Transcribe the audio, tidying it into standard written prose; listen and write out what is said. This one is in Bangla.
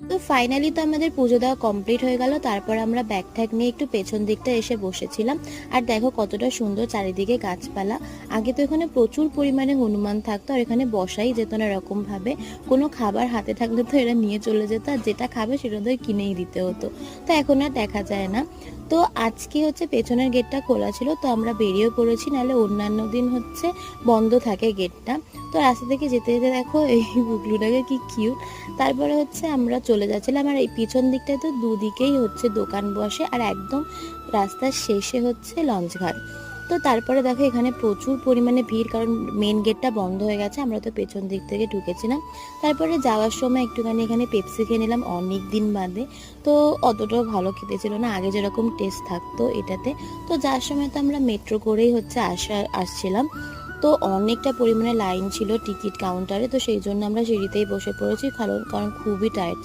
তো ফাইনালি তো আমাদের পুজো দেওয়া কমপ্লিট হয়ে গেল। তারপর আমরা ব্যাগ ট্যাগ নিয়ে একটু পেছন দিকটা এসে বসেছিলাম। আর দেখো কতটা সুন্দর চারিদিকে গাছপালা। আগে তো এখানে প্রচুর পরিমাণে হনুমান থাকতো, আর এখানে বসাই যেত না এরকম ভাবে। কোনো খাবার হাতে থাকলে তো এরা নিয়ে চলে যেত, আর যেটা খাবে সেটা ওদের কিনেই দিতে হতো। তো এখন আর দেখা যায় না। তো আজকে হচ্ছে পেছনের গেটটা খোলা ছিল, তো আমরা বেরিয়ে পড়েছি, নাহলে অন্যান্য দিন হচ্ছে বন্ধ থাকে গেটটা। তো রাস্তা থেকে যেতে যেতে দেখো এই বুগলুটাকে কি কিউট। তারপরে হচ্ছে আমরা চলে যাচ্ছিলাম, আর এই পিছন দিকটায় তো দুদিকেই হচ্ছে দোকান বসে, আর একদম রাস্তার শেষে হচ্ছে লঞ্চ ঘাট। তো তারপরে দেখো এখানে প্রচুর পরিমাণে ভিড়, কারণ মেন গেটটা বন্ধ হয়ে গেছে, আমরা তো পেছন দিক থেকে ঢুকেছিলাম। তারপরে যাওয়ার সময় একটুখানি এখানে পেপসি খেয়ে নিলাম অনেক দিন বাদে। তো অতটাও ভালো খেতে ছিল না, আগে যেরকম টেস্ট থাকতো এটাতে। তো যাওয়ার সময় তো আমরা মেট্রো করেই হচ্ছে আসছিলাম। তো অনেকটা পরিমাণে লাইন ছিল টিকিট কাউন্টারে, তো সেই জন্য আমরা সিঁড়িতেই বসে পড়েছি, কারণ কারণ খুবই টায়ার্ড